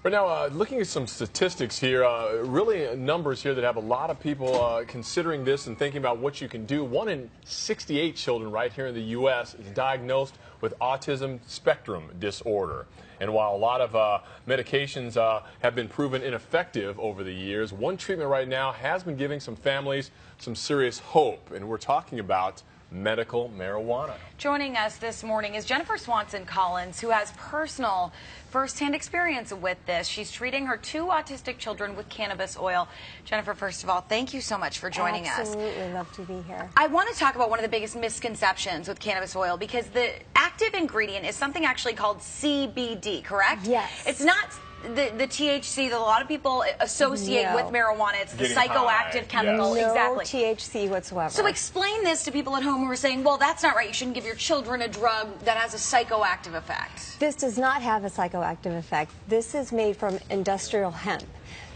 Right now, looking at some statistics here, really numbers here that have a lot of people considering this and thinking about what you can do. 1 in 68 children right here in the U.S. is diagnosed with autism spectrum disorder. And while a lot of medications have been proven ineffective over the years, one treatment right now has been giving some families some serious hope. And we're talking about medical marijuana. Joining us this morning is Jennifer Swanson-Collins, who has personal first-hand experience with this. She's treating her 2 autistic children with cannabis oil. Jennifer, first of all, thank you so much for joining us. Absolutely love to be here. I want to talk about one of the biggest misconceptions with cannabis oil, because the active ingredient is something actually called CBD, correct? Yes. It's not the THC that a lot of people associate with marijuana. It's the psychoactive chemical. Yes. No Exactly. THC whatsoever. So explain this to people at home who are saying, well, that's not right. You shouldn't give your children a drug that has a psychoactive effect. This does not have a psychoactive effect. This is made from industrial hemp.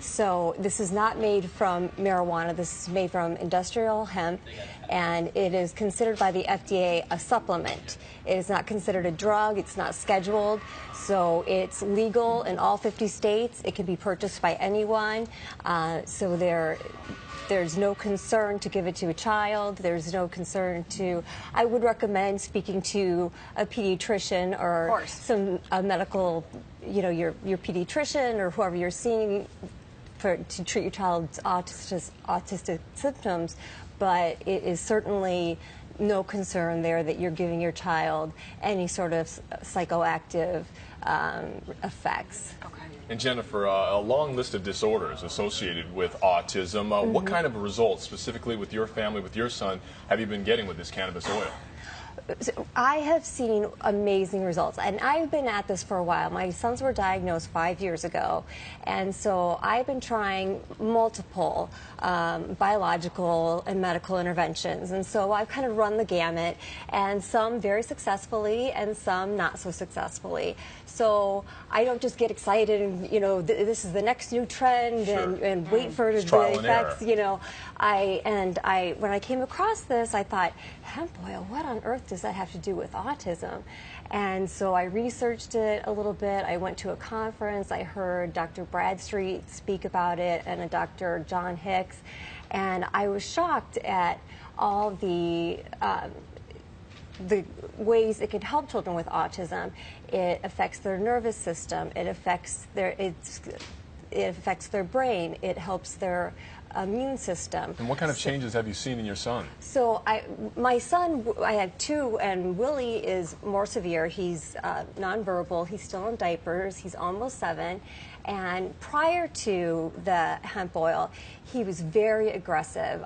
So this is not made from marijuana. This is made from industrial hemp, and it is considered by the FDA a supplement. It is not considered a drug. It's not scheduled. So it's legal in all 50 states. It can be purchased by anyone. So there's no concern to give it to a child. There's no concern to, I would recommend speaking to a pediatrician or a medical, your pediatrician or whoever you're seeing to treat your child's autistic symptoms, but it is certainly no concern there that you're giving your child any sort of psychoactive effects. Okay. And Jennifer, a long list of disorders associated with autism. What kind of results, specifically with your family, with your son, have you been getting with this cannabis oil? I have seen amazing results, and I've been at this for a while. My sons were diagnosed 5 years ago, and so I've been trying multiple biological and medical interventions, and so I've kind of run the gamut, and some very successfully and some not so successfully. So I don't just get excited and, this is the next new trend and wait for the effects, when I came across this, I thought, hemp oil, what on earth does that have to do with autism? And so I researched it a little bit. I went to a conference. I heard Dr. Bradstreet speak about it and a Dr. John Hicks, and I was shocked at all the ways it could help children with autism. It affects their nervous system. It affects their brain. It helps their immune system. And what kind of changes have you seen in your son? So my son, I have 2, and Willie is more severe. He's nonverbal. He's still in diapers. He's almost 7. And prior to the hemp oil, he was very aggressive.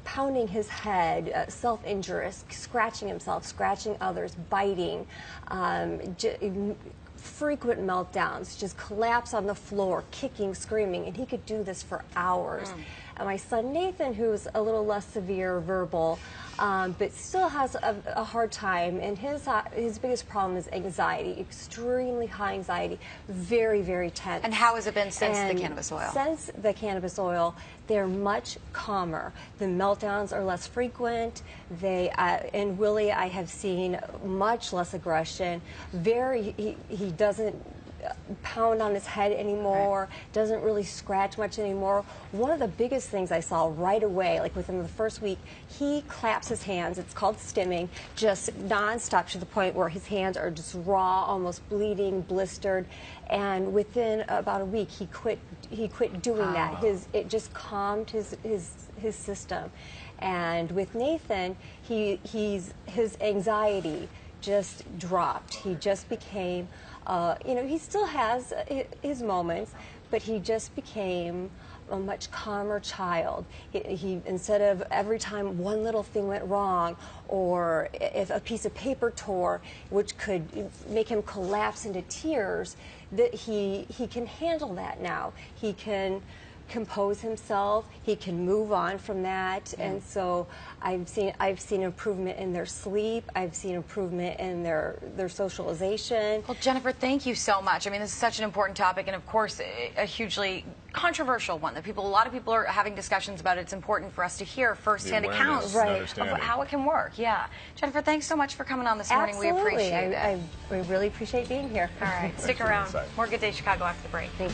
Pounding his head, self-injurious, scratching himself, scratching others, biting, frequent meltdowns, just collapse on the floor, kicking, screaming, and he could do this for hours. And my son Nathan, who's a little less severe verbal, but still has a hard time, and his biggest problem is anxiety, extremely high anxiety, very, very tense. And how has it been since the cannabis oil? Since the cannabis oil, they're much calmer. The meltdowns are less frequent. In Willie, I have seen much less aggression. He doesn't pound on his head anymore, doesn't really scratch much anymore. One of the biggest things I saw right away, like within the first week, he claps his hands. It's called stimming, just nonstop, to the point where his hands are just raw, almost bleeding, blistered. And within about a week, he quit doing that. It just calmed his system. And with Nathan, his anxiety just dropped. He just became, he still has his moments, but he just became a much calmer child. He instead of every time one little thing went wrong, or if a piece of paper tore, which could make him collapse into tears, that he can handle that now. He can compose himself. He can move on from that, and so I've seen improvement in their sleep. I've seen improvement in their socialization. Well, Jennifer, thank you so much. I mean, this is such an important topic, and of course, a hugely controversial one that a lot of people are having discussions about. It's important for us to hear firsthand accounts of how it can work. Yeah, Jennifer, thanks so much for coming on this morning. Absolutely. We appreciate it. I really appreciate being here. All right, stick around. More Good Day Chicago after the break. Thanks.